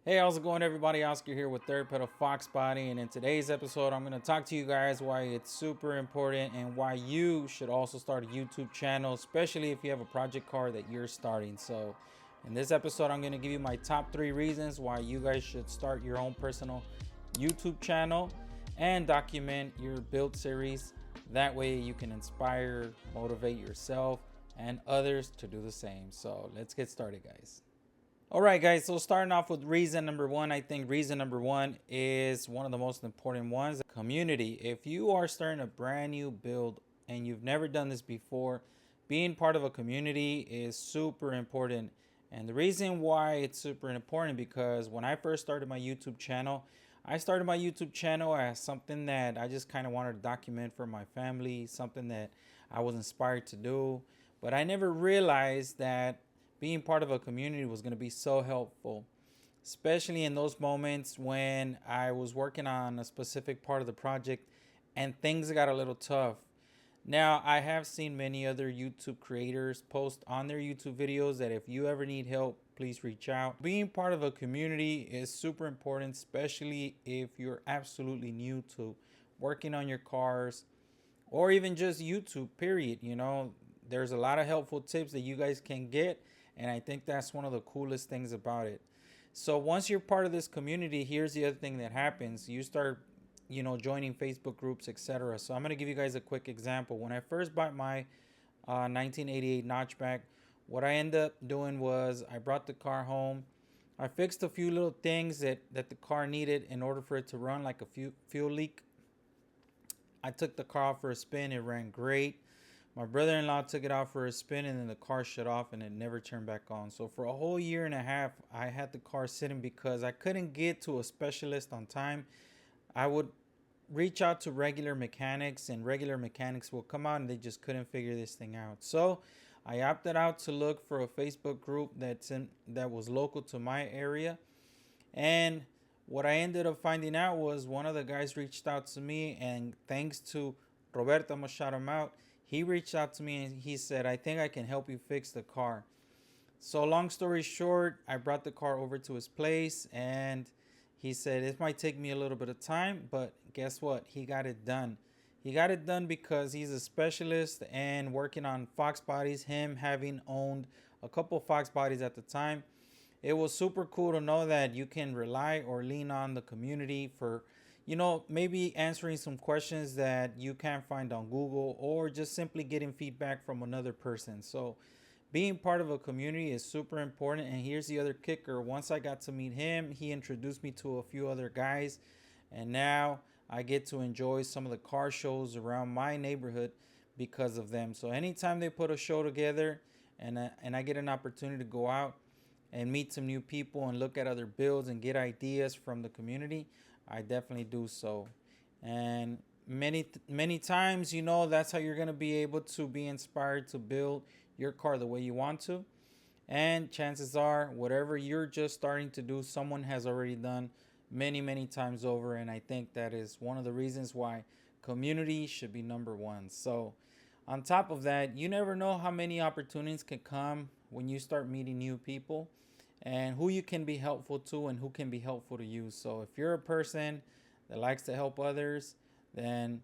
Hey, how's it going, everybody? Oscar here with Third Pedal Foxbody, and in today's episode, I'm going to talk to you guys why it's super important and why you should also start a YouTube channel, especially if you have a project car that you're starting. So, in this episode, I'm going to give you my top 3 reasons why you guys should start your own personal YouTube channel and document your build series. That way, you can inspire, motivate yourself and others to do the same. So, let's get started, guys. All right, guys, so starting off with reason number one, I think reason number one is one of the most important ones, community. If you are starting a brand new build and you've never done this before, being part of a community is super important. And the reason why it's super important because when I first started my YouTube channel, I started my YouTube channel as something that I just kind of wanted to document for my family, something that I was inspired to do. But I never realized that being part of a community was going to be so helpful, especially in those moments when I was working on a specific part of the project and things got a little tough. Now, I have seen many other YouTube creators post on their YouTube videos that if you ever need help, please reach out. Being part of a community is super important, especially if you're absolutely new to working on your cars or even just YouTube, period. There's a lot of helpful tips that you guys can get, and I think that's one of the coolest things about it. So once you're part of this community, here's the other thing that happens. You start, joining Facebook groups, etc. So I'm going to give you guys a quick example. When I first bought my 1988 notchback, what I ended up doing was I brought the car home. I fixed a few little things that the car needed in order for it to run, like a fuel leak. I took the car out for a spin. It ran great. My brother-in-law took it out for a spin, and then the car shut off and it never turned back on. So for a whole year and a half, I had the car sitting because I couldn't get to a specialist on time. I would reach out to regular mechanics, and regular mechanics will come out and they just couldn't figure this thing out. So I opted out to look for a Facebook group that was local to my area. And what I ended up finding out was one of the guys reached out to me, and thanks to Roberto, I'm gonna shout him out. He reached out to me and he said, I think I can help you fix the car. So long story short, I brought the car over to his place, and he said it might take me a little bit of time, but guess what? He got it done. He got it done because he's a specialist and working on Fox bodies, him having owned a couple Fox bodies at the time. It was super cool to know that you can rely or lean on the community for, maybe answering some questions that you can't find on Google, or just simply getting feedback from another person. So being part of a community is super important. And here's the other kicker. Once I got to meet him, he introduced me to a few other guys, and now I get to enjoy some of the car shows around my neighborhood because of them. So anytime they put a show together and I get an opportunity to go out and meet some new people and look at other builds and get ideas from the community, I definitely do so. And many times, that's how you're going to be able to be inspired to build your car the way you want to. And chances are, whatever you're just starting to do, someone has already done many times over. And I think that is one of the reasons why community should be number one. So on top of that, you never know how many opportunities can come when you start meeting new people and who you can be helpful to and who can be helpful to you. So if you're a person that likes to help others, then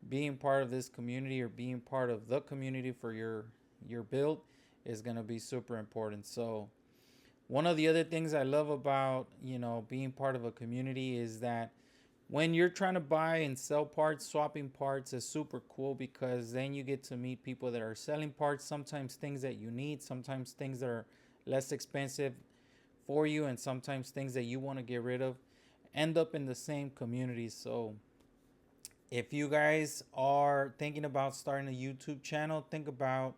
being part of this community or being part of the community for your build is going to be super important. So one of the other things I love about, being part of a community is that when you're trying to buy and sell parts, swapping parts is super cool because then you get to meet people that are selling parts, sometimes things that you need, sometimes things that are less expensive for you, and sometimes things that you want to get rid of end up in the same community. So if you guys are thinking about starting a YouTube channel, think about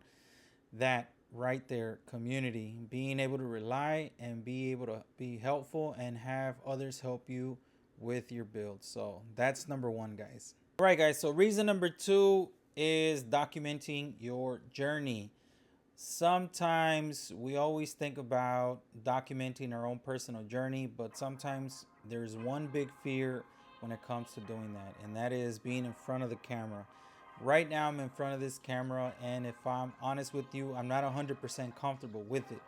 that right there, community, being able to rely and be able to be helpful and have others help you with your build. So that's number one, guys. All right, guys, so reason number two is documenting your journey. Sometimes we always think about documenting our own personal journey, but sometimes there's one big fear when it comes to doing that, and that is being in front of the camera. Right now I'm in front of this camera, and if I'm honest with you, I'm not 100% comfortable with it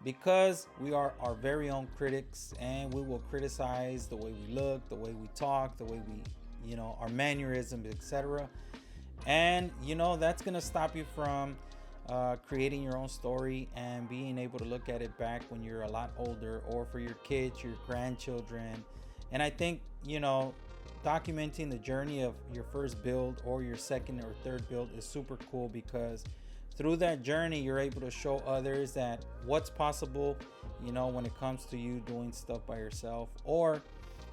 because we are our very own critics, and we will criticize the way we look, the way we talk, the way we, our mannerisms, etc. And that's gonna stop you from creating your own story and being able to look at it back when you're a lot older, or for your kids, your grandchildren. And I think documenting the journey of your first build or your second or third build is super cool, because through that journey you're able to show others that what's possible, when it comes to you doing stuff by yourself, or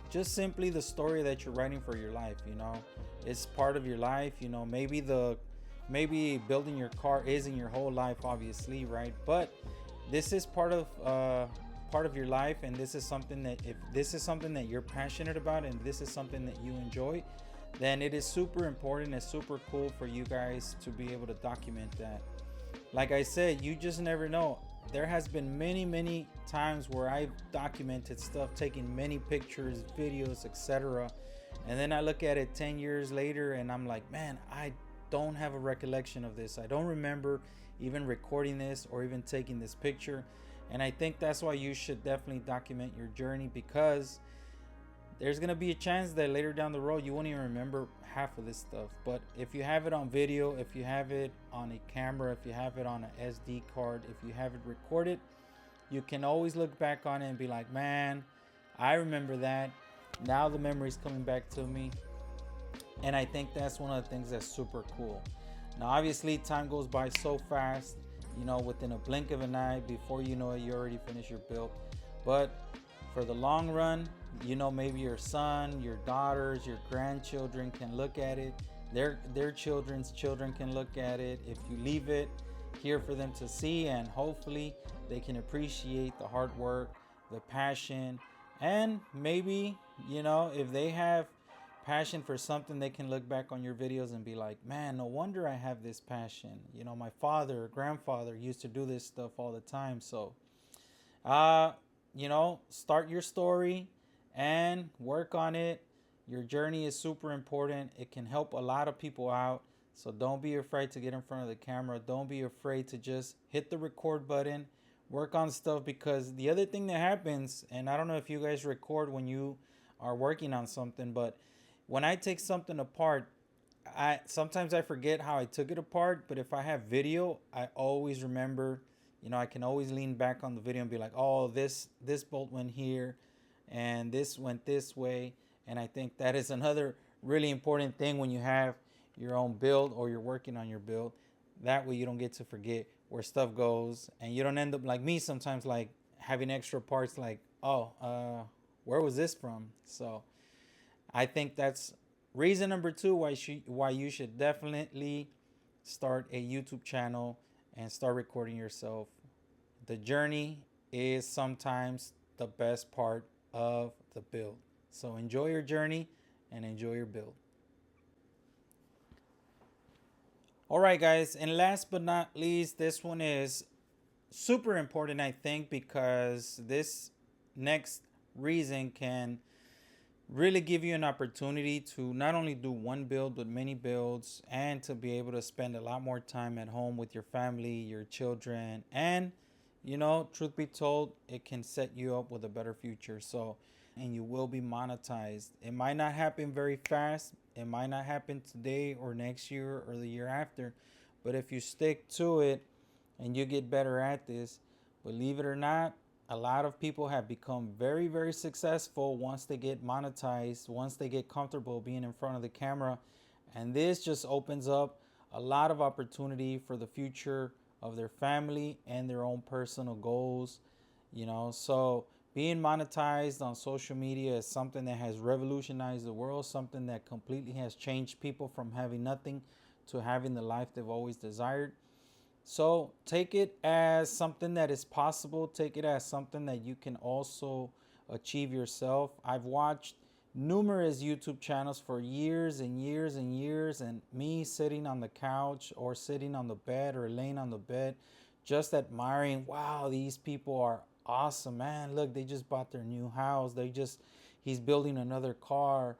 just simply the story that you're writing for your life. It's part of your life. Maybe building your car isn't your whole life, obviously, right? But this is part of your life, and this is something that, if this is something that you're passionate about and this is something that you enjoy, then it is super important. It's super cool for you guys to be able to document that. Like I said, you just never know. There has been many times where I've documented stuff, taking many pictures, videos, etc. And then I look at it 10 years later and I'm like, man, I don't have a recollection of this. I don't remember even recording this or even taking this picture. And I think that's why you should definitely document your journey, because there's going to be a chance that later down the road you won't even remember half of this stuff. But if you have it on video, if you have it on a camera, if you have it on an SD card, if you have it recorded, you can always look back on it and be like, man, I remember that. Now the memory's coming back to me. And I think that's one of the things that's super cool. Now obviously time goes by so fast, within a blink of an eye. Before you know it, you already finished your build. But for the long run, maybe your son, your daughters, your grandchildren can look at it. Their children's children can look at it. If you leave it here for them to see, and hopefully they can appreciate the hard work, the passion, and maybe, if they have passion for something, they can look back on your videos and be like, man, no wonder I have this passion. My father or grandfather used to do this stuff all the time. So start your story and work on it. Your journey is super important. It can help a lot of people out. So don't be afraid to get in front of the camera. Don't be afraid to just hit the record button, work on stuff. Because the other thing that happens, and I don't know if you guys record when you are working on something, but when I take something apart, sometimes I forget how I took it apart. But if I have video, I always remember. I can always lean back on the video and be like, oh, this bolt went here and this went this way. And I think that is another really important thing when you have your own build or you're working on your build. That way you don't get to forget where stuff goes, and you don't end up like me sometimes, like having extra parts like, where was this from? So I think that's reason number 2 why you should definitely start a YouTube channel and start recording yourself. The journey is sometimes the best part of the build. So enjoy your journey and enjoy your build. All right, guys. And last but not least, this one is super important, I think, because this next reason can really give you an opportunity to not only do one build but many builds, and to be able to spend a lot more time at home with your family, your children, and truth be told, it can set you up with a better future. So, and you will be monetized. It might not happen very fast. It might not happen today or next year or the year after, but if you stick to it and you get better at this, believe it or not, a lot of people have become very successful once they get monetized, once they get comfortable being in front of the camera. And this just opens up a lot of opportunity for the future of their family and their own personal goals. So being monetized on social media is something that has revolutionized the world, something that completely has changed people from having nothing to having the life they've always desired. So take it as something that is possible. Take it as something that you can also achieve yourself. I've watched numerous YouTube channels for years and years and years, and me sitting on the couch or sitting on the bed or laying on the bed, just admiring, wow, these people are awesome, man. Look, they just bought their new house. He's building another car.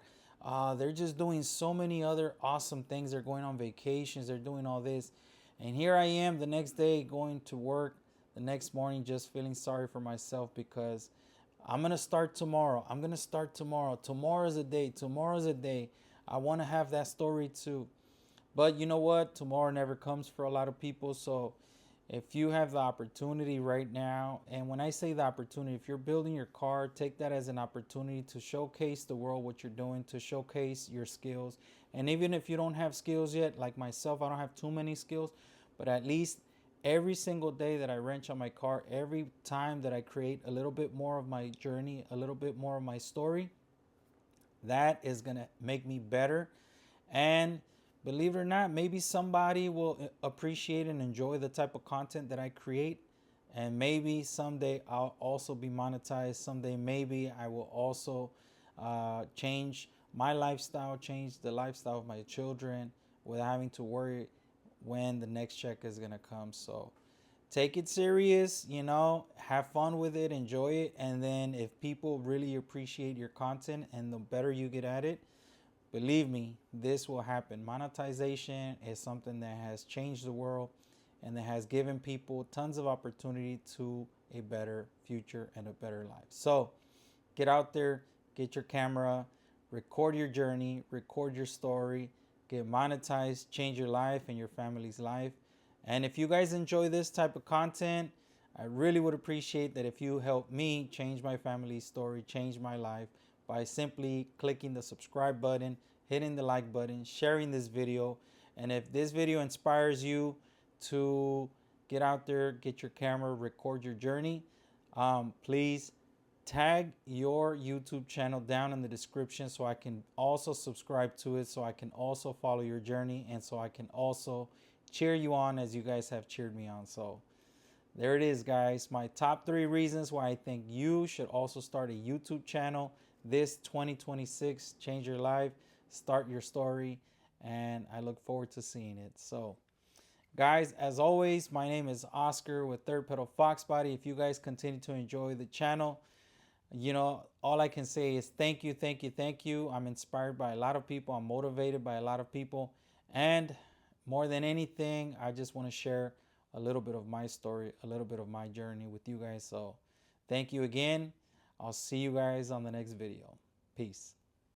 They're just doing so many other awesome things. They're going on vacations. They're doing all this. And here I am the next day going to work, the next morning just feeling sorry for myself because I'm going to start tomorrow. I'm going to start tomorrow. Tomorrow's a day. Tomorrow's a day. I want to have that story too. But you know what? Tomorrow never comes for a lot of people. So if you have the opportunity right now, and when I say the opportunity, if you're building your car, take that as an opportunity to showcase the world what you're doing, to showcase your skills. And even if you don't have skills yet, like myself, I don't have too many skills, but at least every single day that I wrench on my car, every time that I create a little bit more of my journey, a little bit more of my story, that is going to make me better. And believe it or not, maybe somebody will appreciate and enjoy the type of content that I create. And maybe someday I'll also be monetized. Someday maybe I will also change my lifestyle, change the lifestyle of my children without having to worry when the next check is going to come. So take it serious, have fun with it, enjoy it. And then if people really appreciate your content and the better you get at it, believe me, this will happen. Monetization is something that has changed the world and that has given people tons of opportunity to a better future and a better life. So get out there, get your camera, record your journey, record your story, get monetized, change your life and your family's life. And if you guys enjoy this type of content, I really would appreciate that if you help me change my family's story, change my life by simply clicking the subscribe button, hitting the like button, sharing this video. And if this video inspires you to get out there, get your camera, record your journey, please tag your YouTube channel down in the description so I can also subscribe to it, so I can also follow your journey, and so I can also cheer you on as you guys have cheered me on. So there it is, guys. My top 3 reasons why I think you should also start a YouTube channel this 2026. Change your life, start your story, and I look forward to seeing it. So guys, as always, my name is Oscar with Third Pedal Foxbody. If you guys continue to enjoy the channel, all I can say is thank you, thank you, thank you. I'm inspired by a lot of people. I'm motivated by a lot of people. And more than anything, I just want to share a little bit of my story, a little bit of my journey with you guys. So thank you again. I'll see you guys on the next video. Peace.